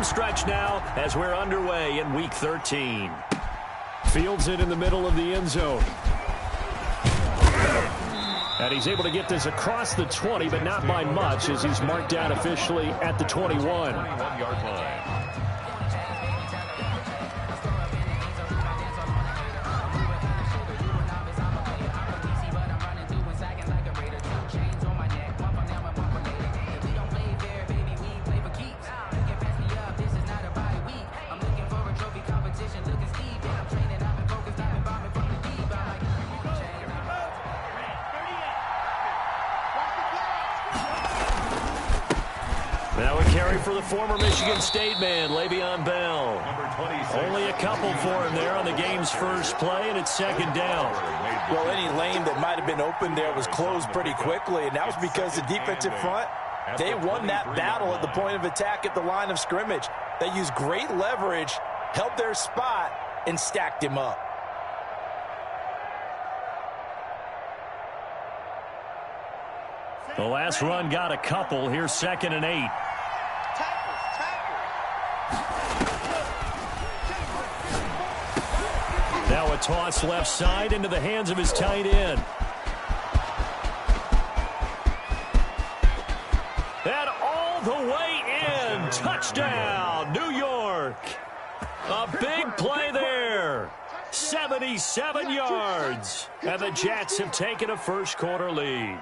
home stretch now as we're underway in Week 13. Fields it in the middle of the end zone. And he's able to get this across the 20, but not by much, as he's marked down officially at the 21. 21-yard line. Now a carry for the former Michigan State man, Le'Veon Bell. Only a couple for him there on the game's first play, and it's second down. Well, any lane that might have been open there was closed pretty quickly, and that was because the defensive front, they won that battle at the point of attack at the line of scrimmage. They used great leverage, held their spot, and stacked him up. The last run got a couple. Here's 2nd and 8. Now a toss left side into the hands of his tight end. And all the way in. Touchdown, New York. A big play there. 77 yards. And the Jets have taken a first-quarter lead.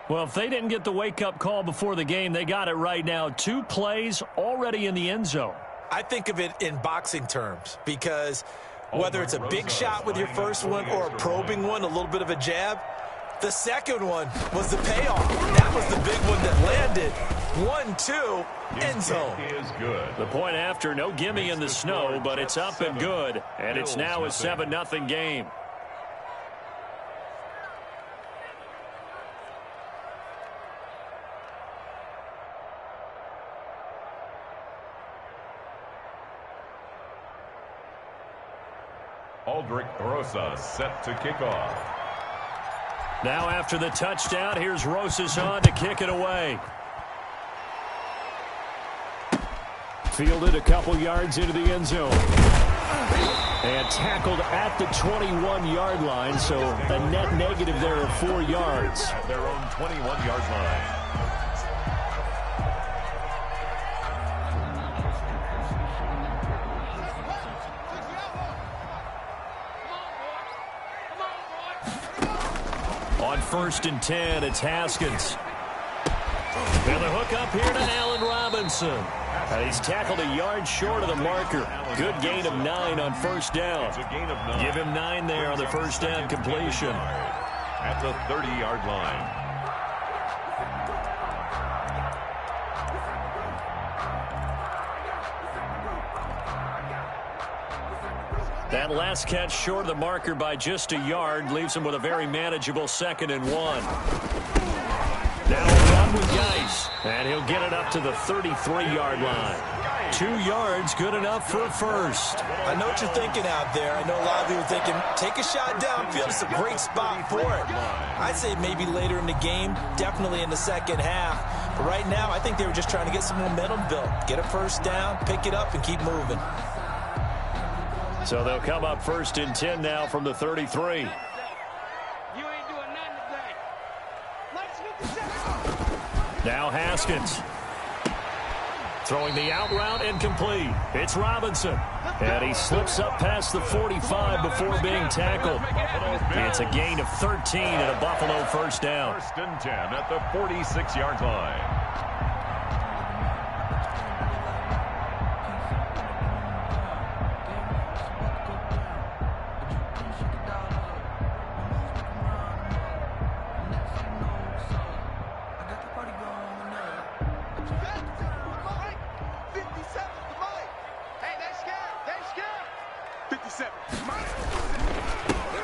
Well, if they didn't get the wake-up call before the game, they got it right now. 2 plays already in the end zone. I think of it in boxing terms, because whether it's a big shot with your first one or a probing one, a little bit of a jab, the second one was the payoff. That was the big one that landed. 1-2, end zone. The point after, no gimme in the snow, but it's up and good, and it's now a 7-0 game. Aldrich Rosas set to kick off. Now after the touchdown, here's Rosas on to kick it away. Fielded a couple yards into the end zone. And tackled at the 21-yard line, so a net negative there of 4 yards. At their own 21-yard line. On 1st and 10, it's Haskins. And the hook up here to Allen Robinson. And he's tackled a yard short of the marker. Good gain of 9 on first down. Give him 9 there on the first down completion. At the 30-yard line. That last catch short of the marker by just a yard leaves him with a very manageable 2nd and 1. Now a run with Geis, and he'll get it up to the 33-yard line. 2 yards, good enough for a first. I know what you're thinking out there. I know a lot of you are thinking, take a shot downfield. It's a great spot for it. I'd say maybe later in the game, definitely in the second half. But right now, I think they were just trying to get some momentum built. Get a first down, pick it up, and keep moving. So they'll come up 1st and 10 now from the 33. Now Haskins. Throwing the out route incomplete. It's Robinson. And he slips up past the 45 before being tackled. It's a gain of 13 and a Buffalo first down. 1st and 10 at the 46-yard line.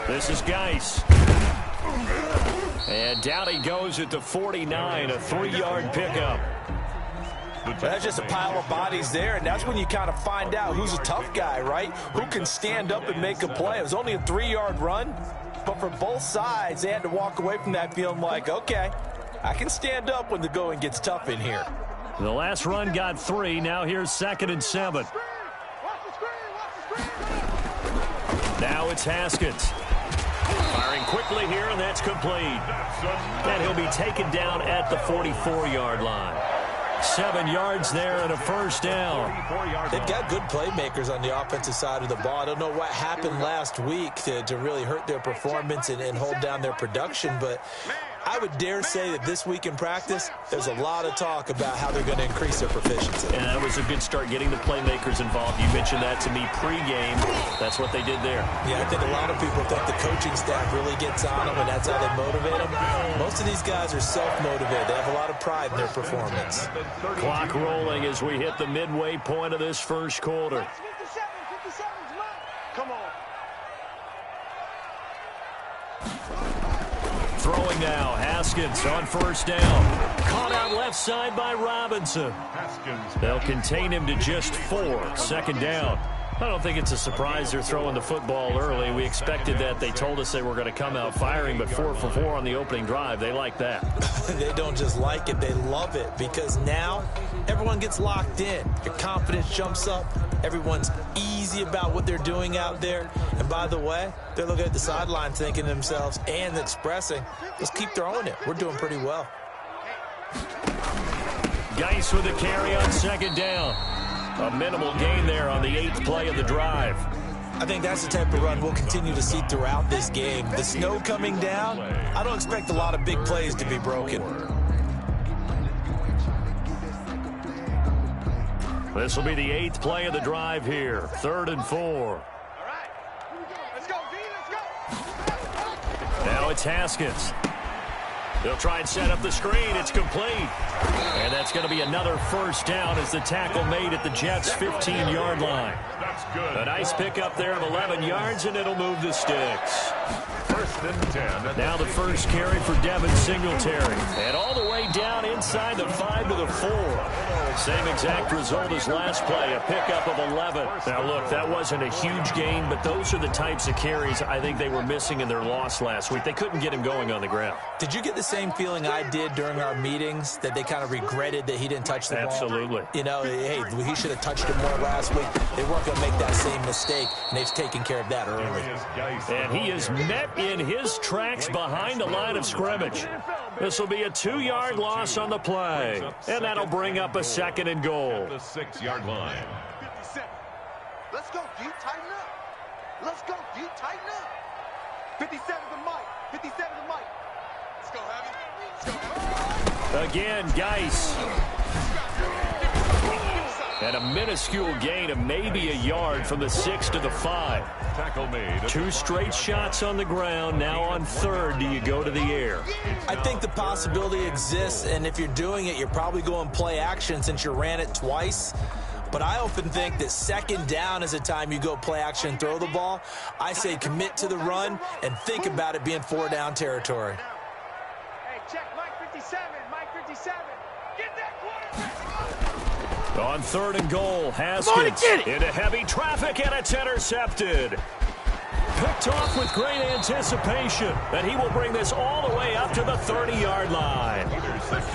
This is Geis. And down he goes at the 49, a 3-yard pickup. That's just a pile of bodies there, and that's when you kind of find out who's a tough guy, right? Who can stand up and make a play. It was only a 3-yard run, but for both sides, they had to walk away from that feeling like, okay, I can stand up when the going gets tough in here. The last run got 3. Now here's 2nd and 7. Now it's Haskins. Firing quickly here, and that's complete. And he'll be taken down at the 44-yard line. 7 yards there and a first down. They've got good playmakers on the offensive side of the ball. I don't know what happened last week to really hurt their performance and hold down their production, but I would dare say that this week in practice, there's a lot of talk about how they're going to increase their proficiency. And that was a good start, getting the playmakers involved. You mentioned that to me pregame. That's what they did there. Yeah, I think a lot of people think the coaching staff really gets on them, and that's how they motivate them. Most of these guys are self-motivated. They have a lot of pride in their performance. Clock rolling as we hit the midway point of this first quarter. 57, come on. Throwing now, Haskins on first down. Caught out left side by Robinson. They'll contain him to just 4. 2nd down. I don't think it's a surprise they're throwing the football early. We expected that. They told us they were going to come out firing, but 4 for 4 on the opening drive. They like that. They don't just like it, they love it, because now everyone gets locked in. Your confidence jumps up. Everyone's easy about what they're doing out there. And by the way, they're looking at the sideline thinking to themselves and expressing, let's keep throwing it. We're doing pretty well. Geis with a carry on 2nd down. A minimal gain there on the 8th play of the drive. I think that's the type of run we'll continue to see throughout this game. The snow coming down, I don't expect a lot of big plays to be broken. This will be the 8th play of the drive here. 3rd and 4. All right. Let's go, D. Let's go. Now it's Haskins. They'll try and set up the screen. It's complete. And that's going to be another first down as the tackle made at the Jets' 15-yard line. A nice pickup there of 11 yards, and it'll move the sticks. 1st and 10. Now the first carry for Devin Singletary. And all the way down inside the 5 to the 4. Same exact result as last play, a pickup of 11. Now, look, that wasn't a huge gain, but those are the types of carries I think they were missing in their loss last week. They couldn't get him going on the ground. Did you get the same feeling I did during our meetings, that they kind of regretted that he didn't touch the ball? Absolutely. You know, hey, he should have touched it more last week. They weren't going to make that same mistake, and they've taken care of that early. And he is met in his tracks behind the line of scrimmage. This will be a 2-yard loss on the play, and that'll bring up a 2nd and goal. The 6-yard line. 57. Let's go, D. Tighten up. Let's go, D. Tighten up. 57 to Mike. 57 to Mike. Let's go, Heavy. Let's go, Heavy. Again, Geis. And a minuscule gain of maybe a yard from the 6 to the 5. Tackle made. 2 straight shots on the ground. Now on 3rd, do you go to the air? I think the possibility exists, and if you're doing it, you're probably going play action since you ran it twice. But I often think that 2nd down is a time you go play action and throw the ball. I say commit to the run and think about it being 4-down territory. Hey, check Mike 57. Mike 57. Get that quarterback. On 3rd and goal, Haskins into heavy traffic, and it's intercepted. Picked off with great anticipation, and he will bring this all the way up to the 30-yard line.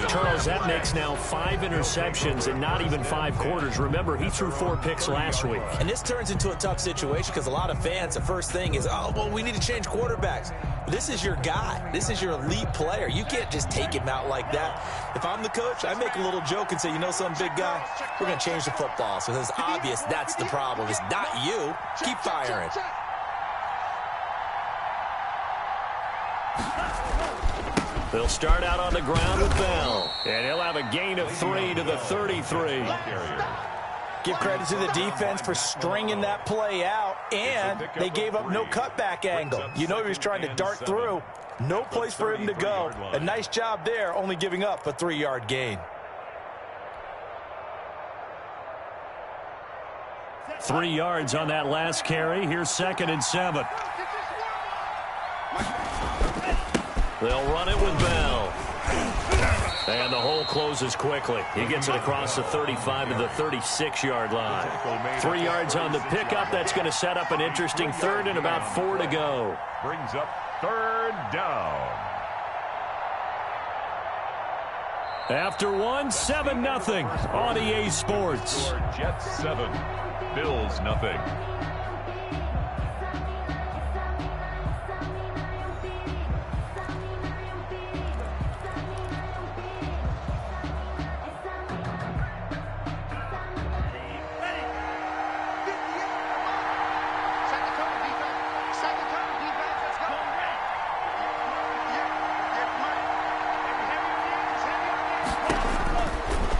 Charles, that makes now 5 interceptions in not even 5 quarters. Remember, he threw 4 picks last week. And this turns into a tough situation because a lot of fans, the first thing is, oh, well, we need to change quarterbacks. This is your guy. This is your elite player. You can't just take him out like that. If I'm the coach, I make a little joke and say, you know something, big guy? We're going to change the football. So it's obvious that's the problem. It's not you. Keep firing. They'll start out on the ground with Bell, and he'll have a gain of 3 to the 33. Give credit to the defense for stringing that play out, and they gave up no cutback angle. You know he was trying to dart through. No place for him to go. A nice job there, only giving up a 3-yard gain. 3 yards on that last carry. Here's 2nd and 7. They'll run it with Bell. And the hole closes quickly. He gets it across the 35 to the 36-yard line. 3 yards on the pickup. That's going to set up an interesting 3rd and about 4 to go. Brings up 3rd down. After one, 7-0 on EA Sports. Jets 7, Bills nothing.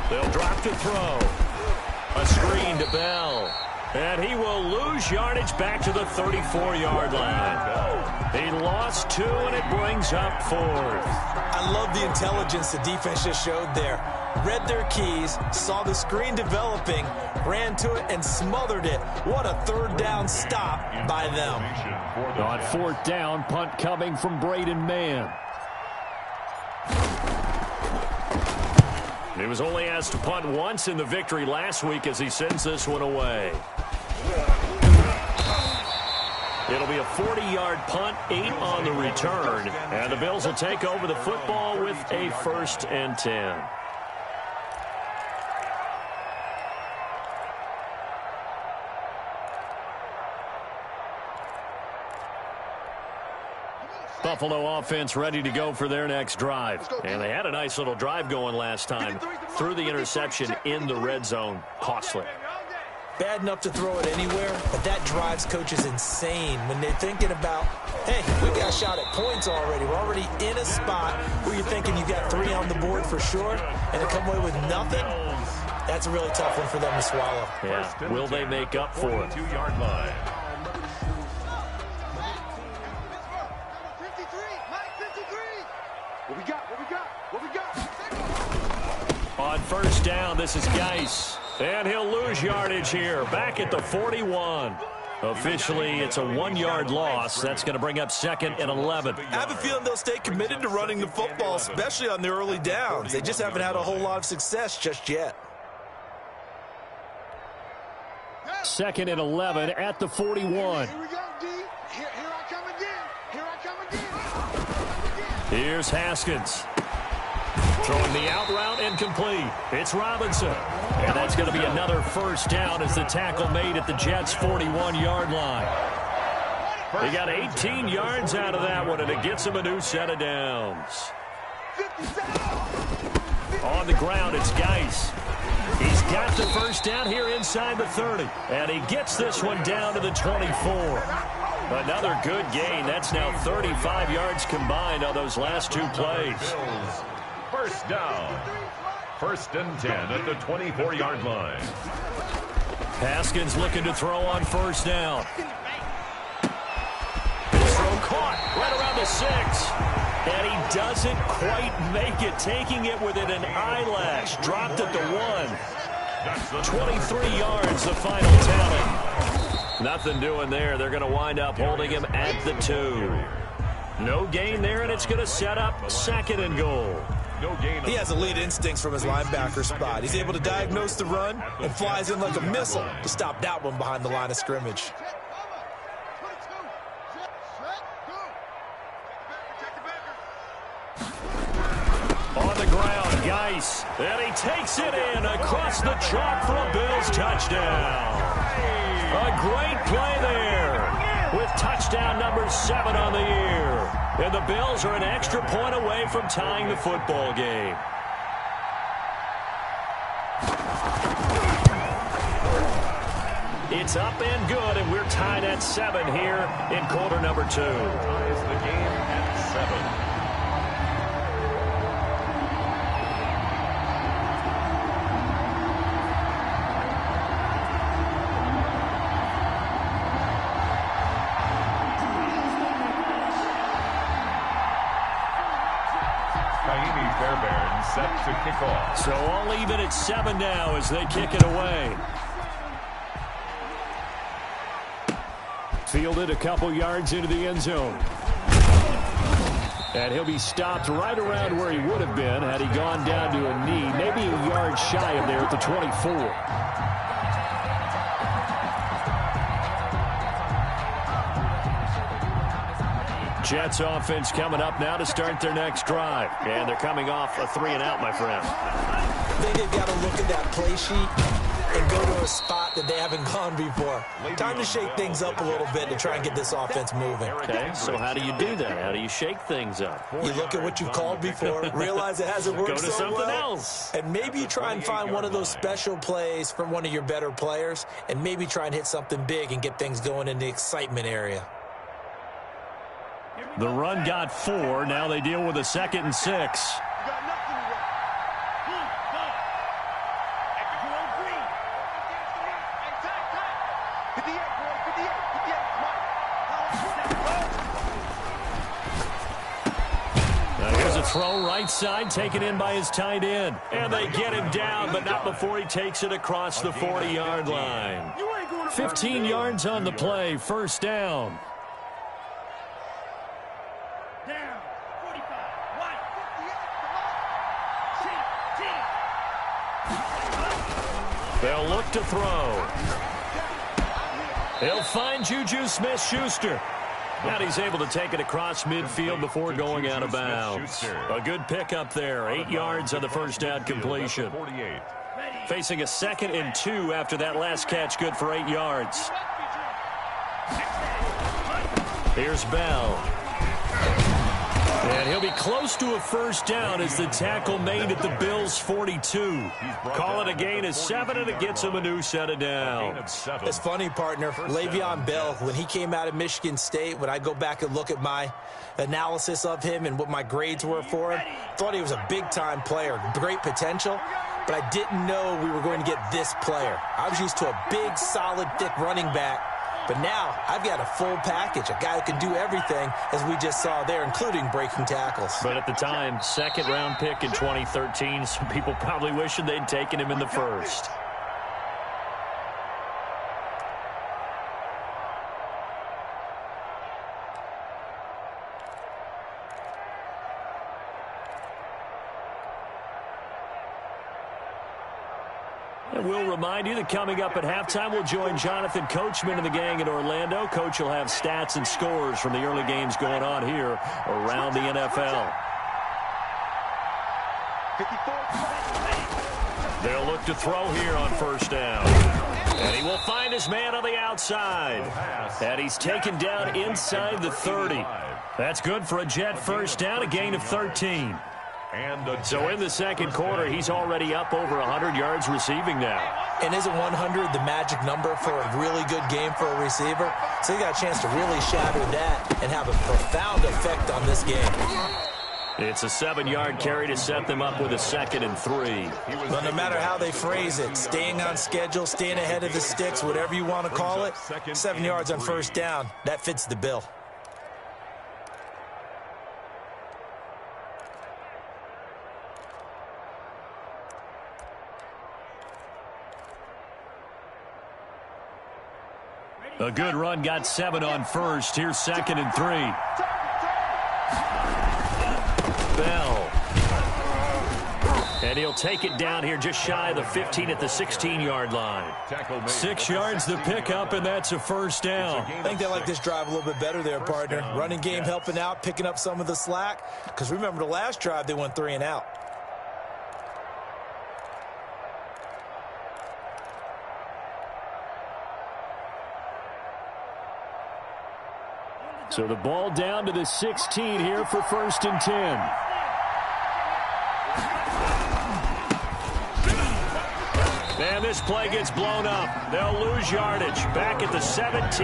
They'll drop to throw. A screen to Bell. And he will lose yardage back to the 34-yard line. He lost 2, and it brings up 4th. I love the intelligence the defense just showed there. Read their keys, saw the screen developing, ran to it, and smothered it. What a third down stop by them. On 4th down, punt coming from Braden Mann. He was only asked to punt once in the victory last week as he sends this one away. It'll be a 40-yard punt, 8 on the return. And the Bills will take over the football with a 1st and 10. Buffalo offense ready to go for their next drive. And they had a nice little drive going last time. Threw the interception in the red zone. Costly. Bad enough to throw it anywhere, but that drives coaches insane when they're thinking about, hey, we got a shot at points already. We're already in a spot where you're thinking you got 3 on the board for sure, and to come away with nothing, that's a really tough one for them to swallow. Yeah. Will they make up for it? 2-yard line. What we got? On 1st down, this is Geis. And he'll lose yardage here. Back at the 41. Officially, it's a 1-yard loss. That's going to bring up 2nd and 11. I have a feeling they'll stay committed to running the football, especially on the early downs. They just haven't had a whole lot of success just yet. 2nd and 11 at the 41. Here we go, D. Here I come again. Here I come again. Here's Haskins. Throwing the out route incomplete. It's Robinson. And that's going to be another 1st down as the tackle made at the Jets' 41-yard line. He got 18 yards out of that one, and it gets him a new set of downs. On the ground, it's Geis. He's got the 1st down here inside the 30. And he gets this one down to the 24. Another good gain. That's now 35 yards combined on those last 2 plays. 1st down. 1st and 10 at the 24-yard line. Haskins looking to throw on 1st down. His throw caught right around the 6. And he doesn't quite make it, taking it within an eyelash. Dropped at the 1. 23 yards, the final tally. Nothing doing there. They're going to wind up holding him at the 2. No gain there, and it's going to set up 2nd and goal. He has elite instincts from his linebacker spot. He's able to diagnose the run and flies in like a missile to stop that one behind the line of scrimmage. On the ground, Geis. And he takes it in across the chalk for a Bills touchdown. A great play there with touchdown number 7 on the year. And the Bills are an extra point away from tying the football game. It's up and good, and we're tied at 7 here in quarter number 2. Ties the game at 7. Set to kick off. So all even at 7 now as they kick it away. Fielded a couple yards into the end zone. And he'll be stopped right around where he would have been had he gone down to a knee, maybe a yard shy of there at the 24. Jets offense coming up now to start their next drive. And they're coming off a 3-and-out, my friend. I think they've got to look at that play sheet and go to a spot that they haven't gone before. Time to shake things up a little bit to try and get this offense moving. Okay, so how do you do that? How do you shake things up? You look at what you've called before, realize it hasn't worked Go to so something well, else. and maybe you try and find one of those special plays from one of your better players, and maybe try and hit something big and get things going in the excitement area. The run got 4. Now they deal with a 2nd and 6. Throw right side, taken in by his tight end. And they get him down, but not before he takes it across the 40-yard line. 15 yards on the play, first down. They'll look to throw. He'll find Juju Smith-Schuster. And he's able to take it across midfield before going out of bounds. A good pickup there. 8 yards on the first down completion. Facing a 2nd and 2 after that last catch, good for 8 yards. Here's Bell. And he'll be close to a first down as the tackle made at the Bills' 42. Call it a gain of 7, and it gets him a new set of downs. It's funny, partner. Le'Veon Bell, when he came out of Michigan State, when I go back and look at my analysis of him and what my grades were for him, thought he was a big-time player, great potential, but I didn't know we were going to get this player. I was used to a big, solid, thick running back. But now, I've got a full package, a guy who can do everything, as we just saw there, including breaking tackles. But at the time, 2nd-round pick in 2013, some people probably wishing they'd taken him in the first. And we'll remind you that coming up at halftime, we'll join Jonathan Coachman and the gang in Orlando. Coach will have stats and scores from the early games going on here around the NFL. They'll look to throw here on first down. And he will find his man on the outside. And he's taken down inside the 30. That's good for a Jet first down, a gain of 13. So in the second quarter, he's already up over 100 yards receiving now. And isn't 100 the magic number for a really good game for a receiver? So he got a chance to really shatter that and have a profound effect on this game. It's a 7-yard carry to set them up with a 2nd and 3. But no matter how they phrase it, staying on schedule, staying ahead of the sticks, whatever you want to call it, 7 yards on first down, that fits the bill. A good run got 7 on first. Here's 2nd and 3. Bell. And he'll take it down here just shy of the 15 at the 16-yard line. 6 yards the pickup, and that's a first down. I think they like this drive a little bit better there, partner. Running game helping out, picking up some of the slack. Because remember the last drive, they went 3 and out. So the ball down to the 16 here for 1st and 10. And this play gets blown up. They'll lose yardage. Back at the 17.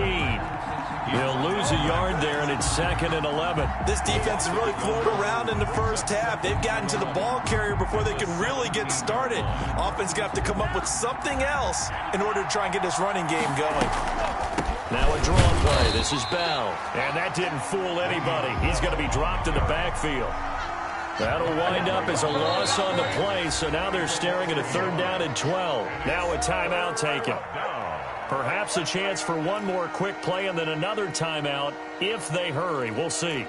They'll lose a yard there, and it's 2nd and 11. This defense has really flown around in the first half. They've gotten to the ball carrier before they can really get started. Offense going to have to come up with something else in order to try and get this running game going. Now a draw play. This is Bell. And that didn't fool anybody. He's going to be dropped in the backfield. That'll wind up as a loss on the play, so now they're staring at a 3rd down and 12. Now a timeout taken. Perhaps a chance for one more quick play and then another timeout if they hurry. We'll see.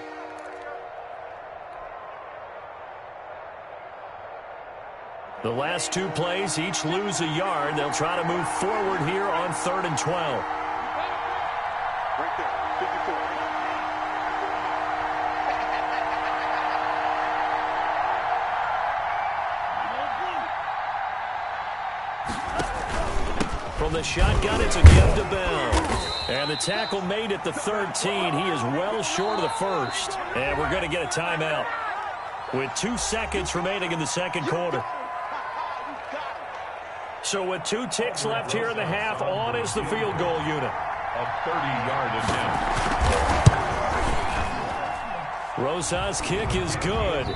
The last 2 plays each lose a yard. They'll try to move forward here on 3rd and 12. Right there, 54. From the shotgun, it's a give to Bell. And the tackle made at the 13. He is well short of the first. And we're going to get a timeout with 2 seconds remaining in the second quarter. So with 2 ticks left here in the half, on is the field goal unit. A 30-yard attempt. Rosa's kick is good.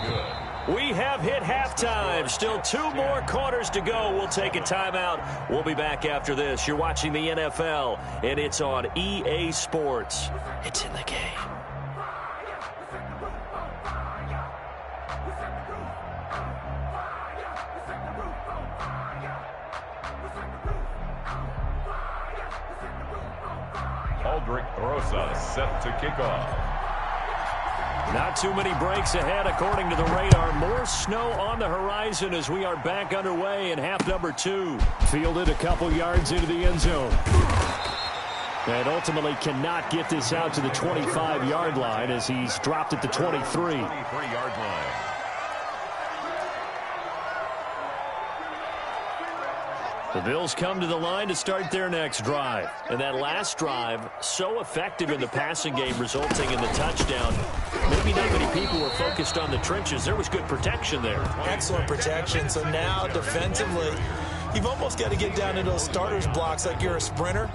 We have hit halftime. Still 2 more quarters to go. We'll take a timeout. We'll be back after this. You're watching the NFL, and it's on EA Sports. It's in the game. Aldrich Rosa set to kick off. Not too many breaks ahead according to the radar. More snow on the horizon as we are back underway in half number 2. Fielded a couple yards into the end zone. And ultimately cannot get this out to the 25-yard line as he's dropped at the 23. 23-yard line. The Bills come to the line to start their next drive. And that last drive, so effective in the passing game, resulting in the touchdown. Maybe not many people were focused on the trenches. There was good protection there. Excellent protection. So now defensively, you've almost got to get down into those starters blocks like you're a sprinter.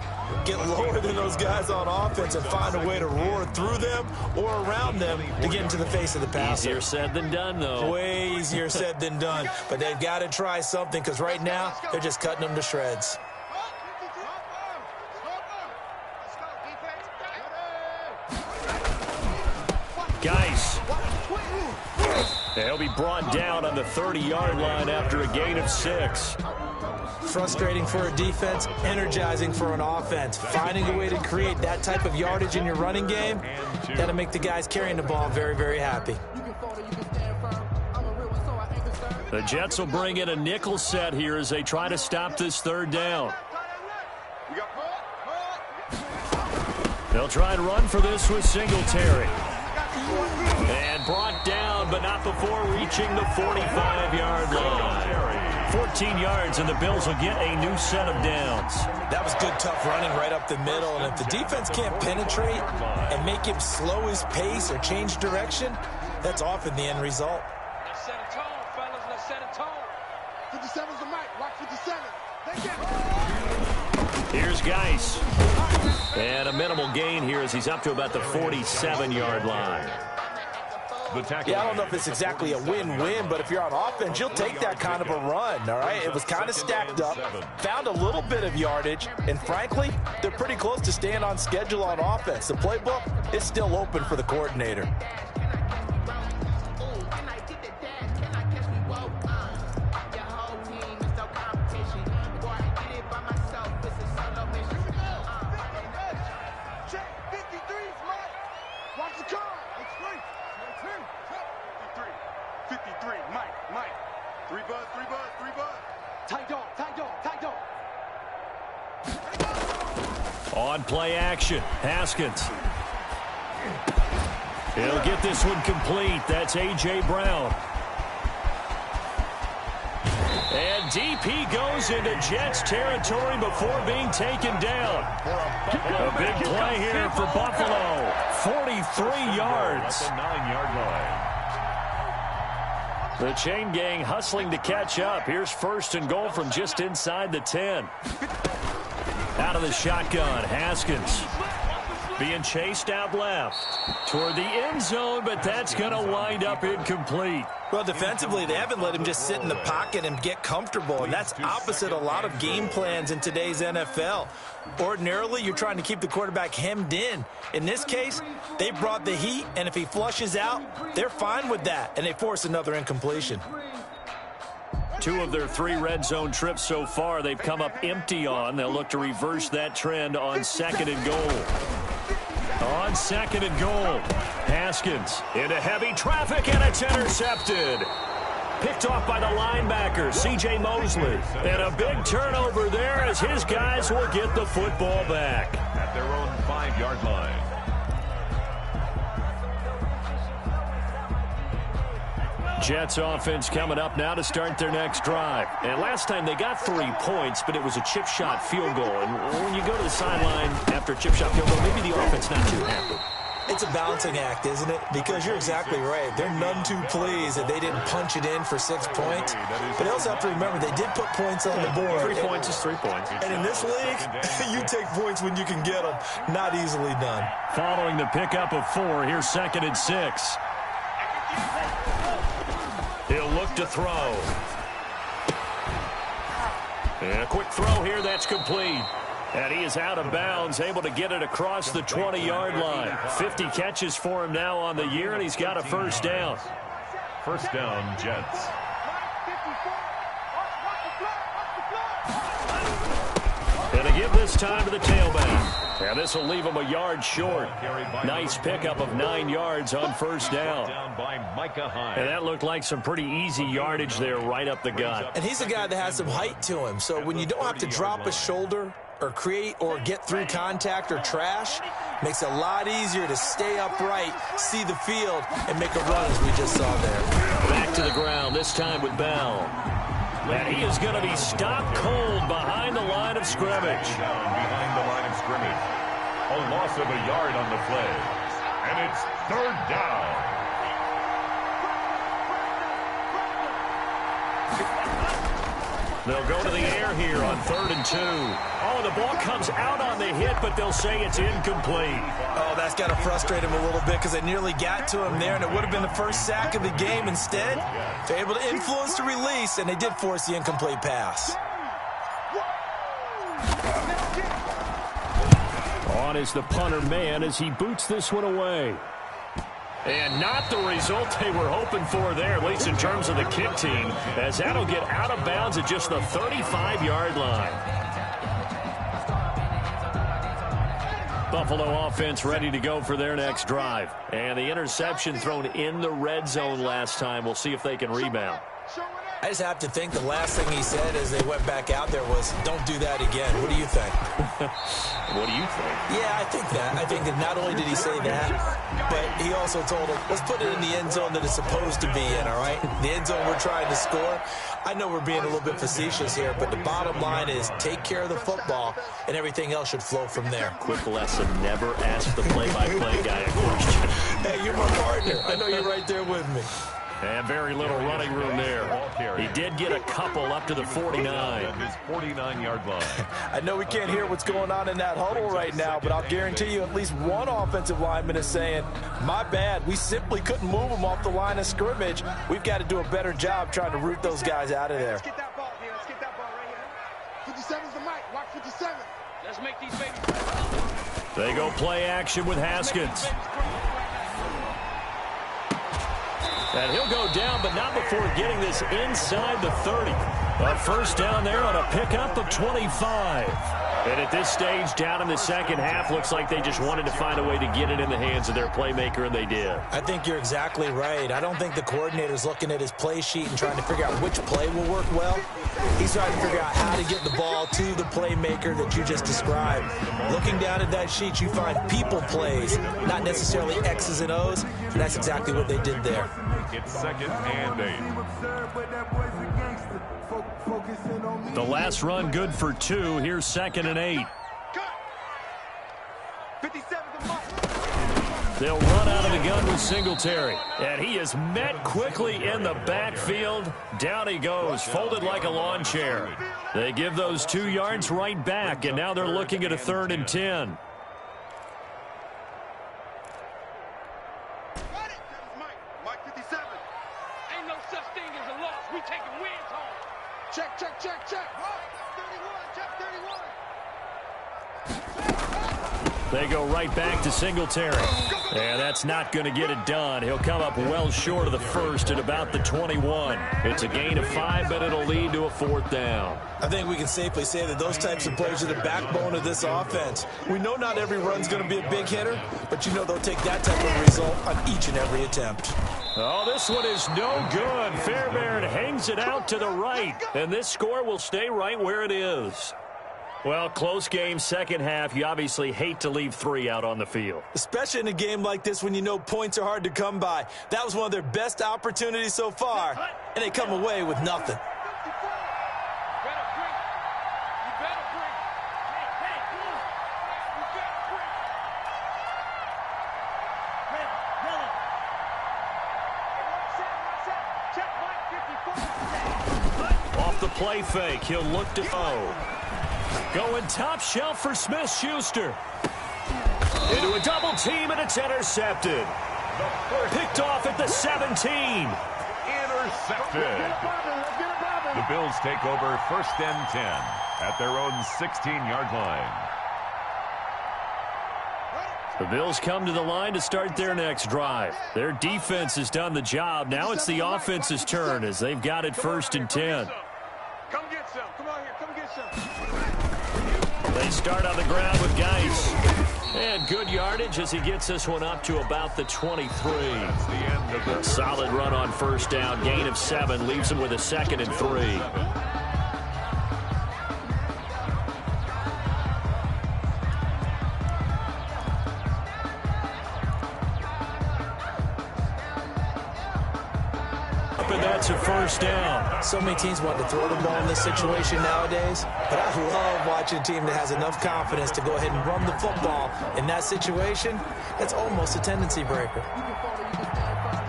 Get lower than those guys on offense and find a way to roar through them or around them to get into the face of the passer. Easier said than done, though. Way easier said than done. But they've got to try something because right now they're just cutting them to shreds. Guys, he'll be brought down on the 30-yard line after a gain of 6. Frustrating for a defense, energizing for an offense. Finding a way to create that type of yardage in your running game, that'll make the guys carrying the ball very, very happy. The Jets will bring in a nickel set here as they try to stop this 3rd down. They'll try and run for this with Singletary. And brought down, but not before reaching the 45-yard line. 14 yards, and the Bills will get a new set of downs. That was good, tough running right up the middle. And if the defense can't penetrate and make him slow his pace or change direction, that's often the end result. Let's set a tone, fellas. Let's set a tone. 57's the mic. Watch 57. Here's Geis. And a minimal gain here as he's up to about the 47-yard line. Yeah, I don't know if it's exactly a win-win, but if you're on offense, you'll take that kind of a run, all right? It was kind of stacked up, found a little bit of yardage, and frankly, they're pretty close to staying on schedule on offense. The playbook is still open for the coordinator. On play action, Haskins. He'll get this one complete. That's A.J. Brown. And DP goes into Jets territory before being taken down. A big play here for Buffalo. 43 yards. At the 9-yard line. The chain gang hustling to catch up. Here's 1st and goal from just inside the 10. Out of the shotgun, Haskins being chased out left toward the end zone, but that's going to wind up incomplete. Well, defensively, they haven't let him just sit in the pocket and get comfortable, and that's opposite a lot of game plans in today's NFL. Ordinarily, you're trying to keep the quarterback hemmed in. In this case, they brought the heat, and if he flushes out, they're fine with that, and they force another incompletion. 2 of their 3 red zone trips so far, they've come up empty on. They'll look to reverse that trend on 2nd and goal. On 2nd and goal, Haskins into heavy traffic, and it's intercepted. Picked off by the linebacker, C.J. Mosley. And a big turnover there as his guys will get the football back. At their own 5-yard line. Jets offense coming up now to start their next drive. And last time they got 3 points, but it was a chip shot field goal. And when you go to the sideline after a chip shot field goal, maybe the offense not too happy. It's a balancing act, isn't it? Because you're exactly right. They're none too pleased that they didn't punch it in for 6 points. But they also have to remember they did put points on the board. 3 points is 3 points. And in this league, you take points when you can get them. Not easily done. Following the pickup of 4, here's 2nd and 6. He'll look to throw. And a quick throw here, that's complete. And he is out of bounds, able to get it across the 20-yard line. 50 catches for him now on the year, and he's got a first down. First down, Jets. And they give this time to the tailback. And this will leave him a yard short. Nice pickup of 9 yards on first down. And that looked like some pretty easy yardage there right up the gut. And he's a guy that has some height to him. So when you don't have to drop a shoulder or create or get through contact or trash, makes it a lot easier to stay upright, see the field, and make a run as we just saw there. Back to the ground, this time with Bell. And he is going to be stopped cold behind the line of scrimmage. Behind the line of scrimmage. A loss of a yard on the play. And it's 3rd down. They'll go to the air here on 3rd and 2. Oh, the ball comes out on the hit, but they'll say it's incomplete. Oh, that's got to frustrate him a little bit because they nearly got to him there, and it would have been the first sack of the game. Instead, they're able to influence the release, and they did force the incomplete pass. On is the punter man as he boots this one away. And not the result they were hoping for there, at least in terms of the kick team, as that'll get out of bounds at just the 35-yard line. Buffalo offense ready to go for their next drive. And the interception thrown in the red zone last time. We'll see if they can rebound. I just have to think the last thing he said as they went back out there was, don't do that again. What do you think? What do you think? Yeah, I think that. I think that not only did he say that, but he also told him, let's put it in the end zone that it's supposed to be in, all right? The end zone we're trying to score. I know we're being a little bit facetious here, but the bottom line is take care of the football, and everything else should flow from there. Quick lesson, never ask the play-by-play guy a question. Hey, you're my partner. I know you're right there with me. And very little running room there. He did get a couple up to the 49. His 49-yard line. I know we can't hear what's going on in that huddle right now, but I'll guarantee you at least one offensive lineman is saying, my bad, we simply couldn't move them off the line of scrimmage. We've got to do a better job trying to root those guys out of there. Let's get that ball here. Let's get that ball right here. 57's the mic. Watch 57. Let's make these babies. They go play action with Haskins. And he'll go down, but not before getting this inside the 30. A first down there on a pickup of 25. And at this stage, down in the second half, looks like they just wanted to find a way to get it in the hands of their playmaker, and they did. I think you're exactly right. I don't think the coordinator's looking at his play sheet and trying to figure out which play will work well. He's trying to figure out how to get the ball to the playmaker that you just described. Looking down at that sheet, you find people plays, not necessarily X's and O's, and that's exactly what they did there. It's 2nd and 8. The last run good for 2. Here's 2nd and 8. 57 the mic. They'll run out of the gun with Singletary. And he is met quickly in the backfield. Down he goes, folded like a lawn chair. They give those 2 yards right back, and now they're looking at a 3rd and 10. Check, check, check, check. 31, check 31. They go right back to Singletary. And that's not going to get it done. He'll come up well short of the first at about the 21. It's a gain of 5, but it'll lead to a 4th down. I think we can safely say that those types of plays are the backbone of this offense. We know not every run's going to be a big hitter, but you know they'll take that type of result on each and every attempt. Oh, this one is no good. Fairbairn hangs it out to the right, and this score will stay right where it is. Well, close game, second half. You obviously hate to leave 3 out on the field. Especially in a game like this when you know points are hard to come by. That was one of their best opportunities so far, and they come away with nothing. Off the play fake, he'll look to going top shelf for Smith-Schuster. Into a double team, and it's intercepted. Picked off at the 17. Intercepted. The Bills take over 1st and 10 at their own 16-yard line. The Bills come to the line to start their next drive. Their defense has done the job. Now it's the offense's turn as they've got it 1st and 10. Come get some. Come on here. Come get some. They start on the ground with Geis. And good yardage as he gets this one up to about the 23. That's the end of the solid run on 1st down. Gain of 7 leaves him with a 2nd and 3. That's a 1st down. So many teams want to throw the ball in this situation nowadays, but I love watching a team that has enough confidence to go ahead and run the football. In that situation, that's almost a tendency breaker.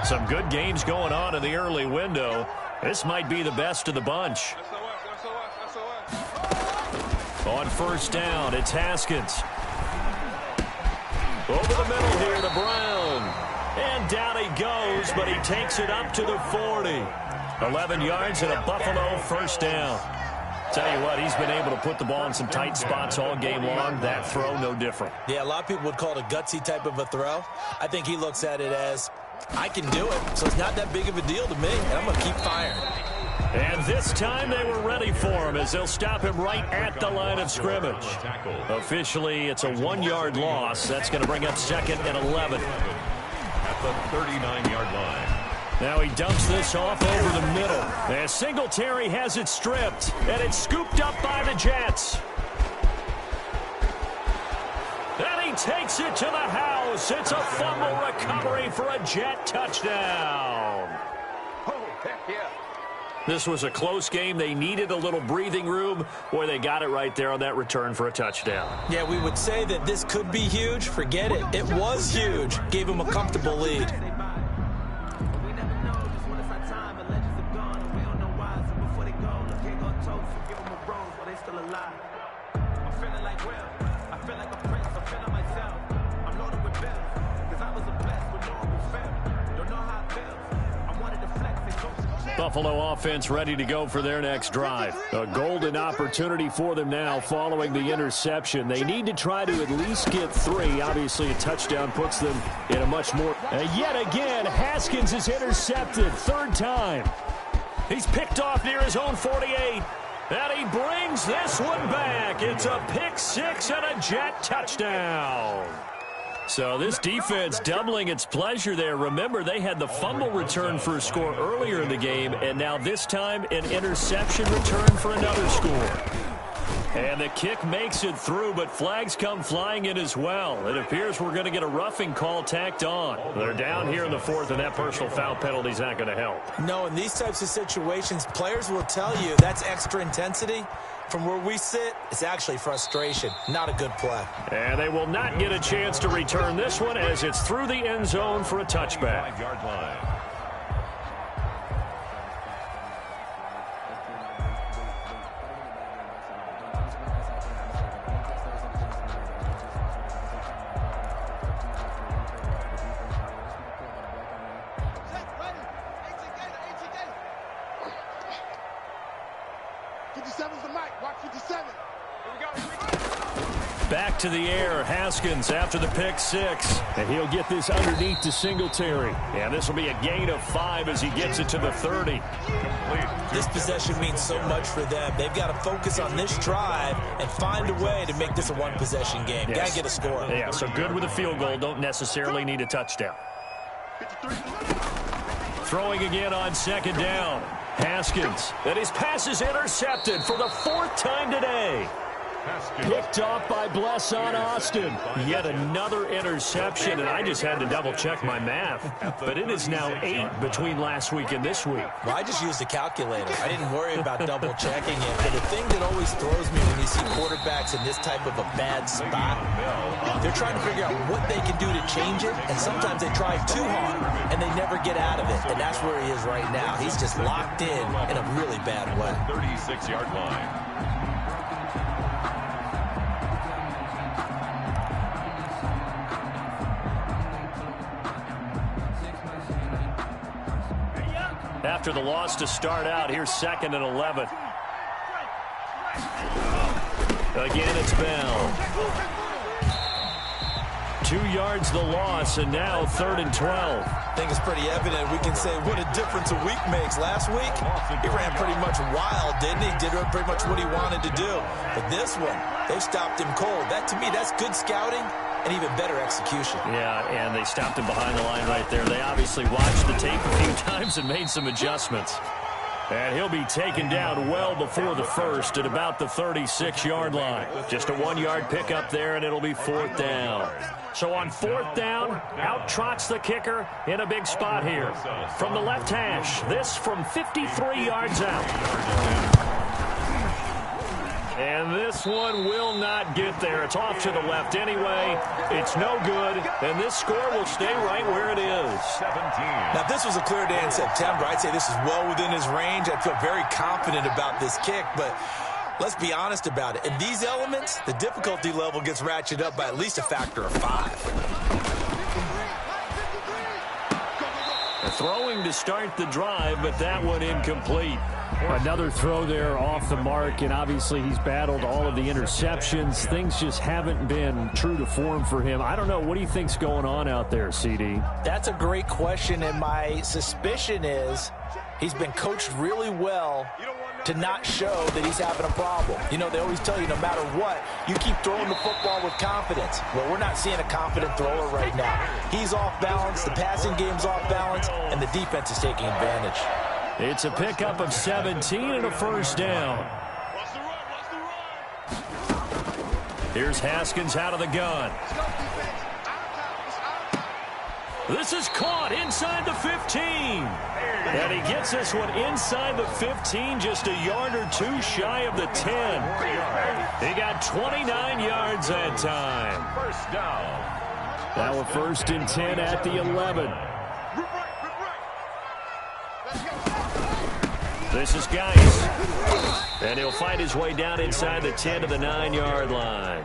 Some good games going on in the early window. This might be the best of the bunch. On 1st down, it's Haskins. Over the middle here to Brown. And down he goes, but he takes it up to the 40. 11 yards and a Buffalo 1st down. Tell you what, he's been able to put the ball in some tight spots all game long. That throw, no different. Yeah, a lot of people would call it a gutsy type of a throw. I think he looks at it as, I can do it, so it's not that big of a deal to me, and I'm going to keep firing. And this time they were ready for him as they'll stop him right at the line of scrimmage. Officially, it's a 1-yard loss. That's going to bring up 2nd and 11. At the 39-yard line. Now he dumps this off over the middle. And Singletary has it stripped, and it's scooped up by the Jets. And he takes it to the house. It's a fumble recovery for a Jet touchdown. Oh, heck yeah. This was a close game. They needed a little breathing room. Boy, they got it right there on that return for a touchdown. Yeah, we would say that this could be huge. Forget it. It was huge. Gave him a comfortable lead. Buffalo offense ready to go for their next drive. A golden opportunity for them now following the interception. They need to try to at least get 3. Obviously, a touchdown puts them in a much more... yet again, Haskins is intercepted. 3rd time. He's picked off near his own 48. And he brings this one back. It's a pick 6 and a Jet touchdown. So this defense doubling its pleasure there. Remember, they had the fumble return for a score earlier in the game, and now this time an interception return for another score. And the kick makes it through, but flags come flying in as well. It appears we're going to get a roughing call tacked on. They're down here in the 4th, and that personal foul penalty is not going to help. No, in these types of situations, players will tell you that's extra intensity. From where we sit, it's actually frustration. Not a good play. And they will not get a chance to return this one as it's through the end zone for a touchback. 5-yard line. Back to the air, Haskins after the pick 6. And he'll get this underneath to Singletary. And this will be a gain of 5 as he gets it to the 30. This possession means so much for them. They've got to focus on this drive and find a way to make this a one-possession game. Yes. Got to get a score. Yeah, so good with a field goal. Don't necessarily need a touchdown. Throwing again on 2nd down. Haskins. And his pass is intercepted for the 4th time today. Picked off by Bless on Austin. Yet another interception, and I just had to double-check my math. But it is now 8 between last week and this week. Well, I just used a calculator. I didn't worry about double-checking it. But the thing that always throws me when you see quarterbacks in this type of a bad spot, they're trying to figure out what they can do to change it, and sometimes they try too hard, and they never get out of it. And that's where he is right now. He's just locked in a really bad way. 36-yard line. After the loss to start out, here's 2nd and 11. Again, it's Bell. 2 yards the loss, and now 3rd and 12. I think it's pretty evident. We can say what a difference a week makes. Last week, he ran pretty much wild, didn't he? Did pretty much what he wanted to do. But this one, they stopped him cold. That, to me, that's good scouting and even better execution. Yeah, and they stopped him behind the line right there. They obviously watched the tape a few times and made some adjustments. And he'll be taken down well before the first at about the 36-yard line. Just a 1-yard pickup there, and it'll be 4th down. So on 4th down, out trots the kicker in a big spot here. From the left hash, this from 53 yards out. And this one will not get there. It's off to the left anyway. It's no good, and this score will stay right where it is. 17. Now, if this was a clear day in September, I'd say this is well within his range. I feel very confident about this kick, but let's be honest about it. In these elements, the difficulty level gets ratcheted up by at least a factor of 5. Throwing to start the drive, but that one incomplete. Another throw there off the mark, and obviously he's battled all of the interceptions. Things just haven't been true to form for him. I don't know. What do you think's going on out there, CD? That's a great question, and my suspicion is he's been coached really well to not show that he's having a problem. You know, they always tell you no matter what, you keep throwing the football with confidence. Well, we're not seeing a confident thrower right now. He's off balance, the passing game's off balance, and the defense is taking advantage. It's a pickup of 17 and a 1st down. Here's Haskins out of the gun. This is caught inside the 15. And he gets this one inside the 15, just a yard or two shy of the 10. He got 29 yards that time. 1st down. Now a 1st and 10 at the 11. This is Geis. And he'll fight his way down inside the 10 to the 9-yard line.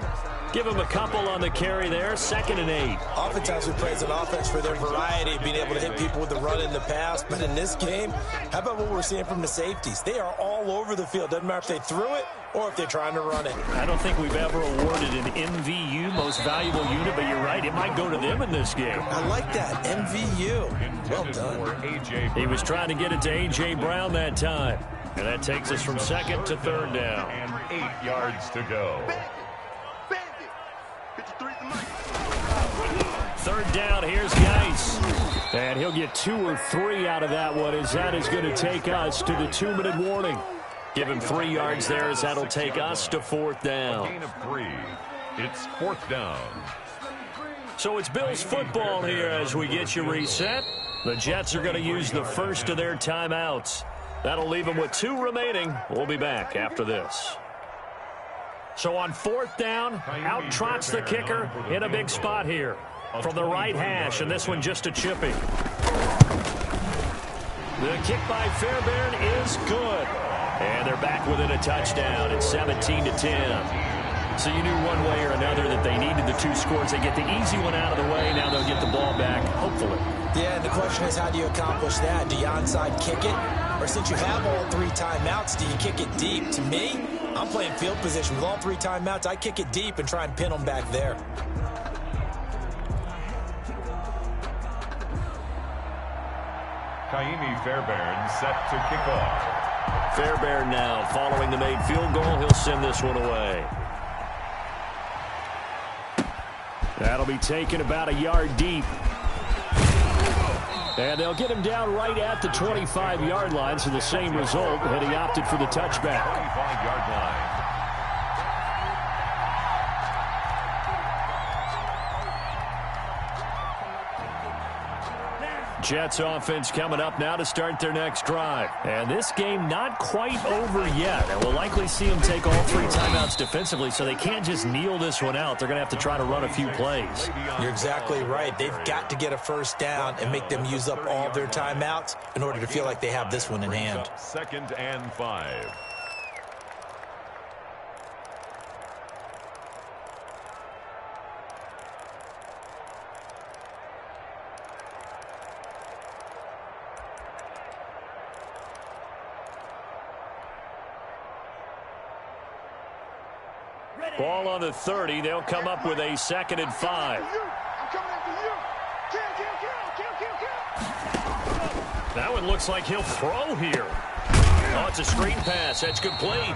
Give him a couple on the carry there. 2nd and 8. Oftentimes we praise an offense for their variety of being able to hit people with the run in the pass. But in this game, how about what we're seeing from the safeties? They are all over the field. Doesn't matter if they threw it or if they're trying to run it. I don't think we've ever awarded an MVU, most valuable unit, but you're right. It might go to them in this game. I like that. MVU. Well done. He was trying to get it to A.J. Brown that time. And that takes us from 2nd to 3rd down. And 8 yards to go. 3rd down, here's Geis. And he'll get 2 or 3 out of that one, as that is going to take us to the 2-minute warning. Give him 3 yards there, as that'll take us to 4th down. A gain of 3. It's 4th down. So it's Bills football here as we get you reset. The Jets are going to use the first of their timeouts. That'll leave them with 2 remaining. We'll be back after this. So on 4th down, out trots the kicker in a big spot here. From the right hash, and this one just a chipping. The kick by Fairbairn is good. And they're back within a touchdown at 17-10. So you knew one way or another that they needed the 2 scores. They get the easy one out of the way. Now they'll get the ball back, hopefully. Yeah, and the question is, how do you accomplish that? Do you onside kick it? Or since you have all 3 timeouts, do you kick it deep? To me, I'm playing field position. With all 3 timeouts, I kick it deep and try and pin them back there. Kaimi Fairbairn set to kick off. Fairbairn now, following the made field goal, he'll send this one away. That'll be taken about a yard deep. And they'll get him down right at the 25-yard line, so the same result, and he opted for the touchback. 25-yard line. Jets offense coming up now to start their next drive. And this game not quite over yet. And we'll likely see them take all 3 timeouts defensively, so they can't just kneel this one out. They're going to have to try to run a few plays. You're exactly right. They've got to get a first down and make them use up all of their timeouts in order to feel like they have this one in hand. 2nd and 5. Ball on the 30. They'll come up with a 2nd and 5. That one looks like he'll throw here. Oh, it's a screen pass. That's complete.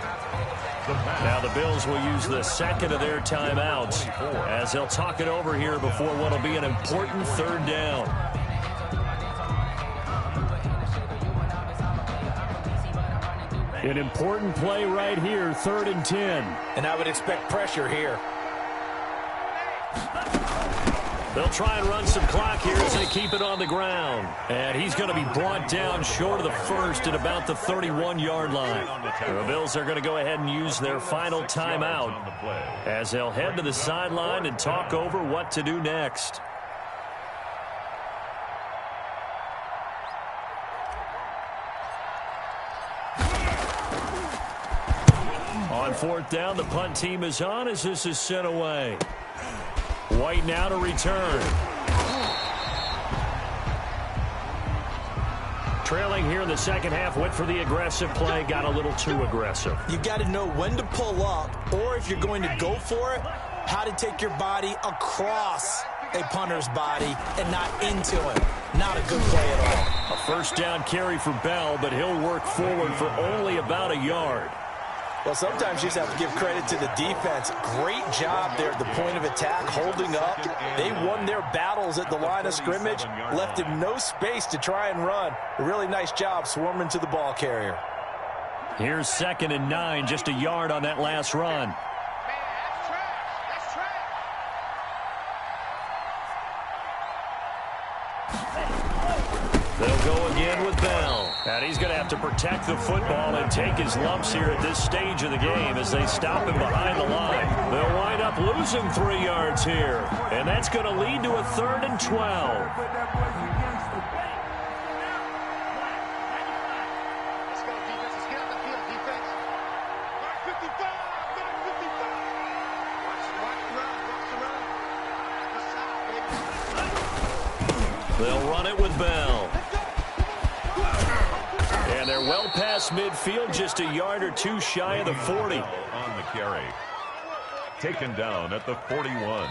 Now the Bills will use the 2nd of their timeouts as they'll talk it over here before what will be an important 3rd down. An important play right here, 3rd and 10. And I would expect pressure here. They'll try and run some clock here as they keep it on the ground. And he's going to be brought down short of the 1st at about the 31-yard line. The Bills are going to go ahead and use their final timeout as they'll head to the sideline and talk over what to do next. On 4th down, the punt team is on as this is sent away. White now to return. Trailing here in the 2nd half, went for the aggressive play, got a little too aggressive. You've got to know when to pull up, or if you're going to go for it, how to take your body across a punter's body and not into him. Not a good play at all. A 1st down carry for Bell, but he'll work forward for only about a yard. Well, sometimes you just have to give credit to the defense. Great job there at the point of attack, holding up. They won their battles at the line of scrimmage, left him no space to try and run. A really nice job swarming to the ball carrier. Here's 2nd and 9, just a yard on that last run. They'll go again with Bell. And he's going to have to protect the football and take his lumps here at this stage of the game as they stop him behind the line. They'll wind up losing 3 yards here. And that's going to lead to a 3rd and 12. They'll run it with Bell. And they're well past midfield, just a yard or 2 shy of the 40. On the carry. Taken down at the 41.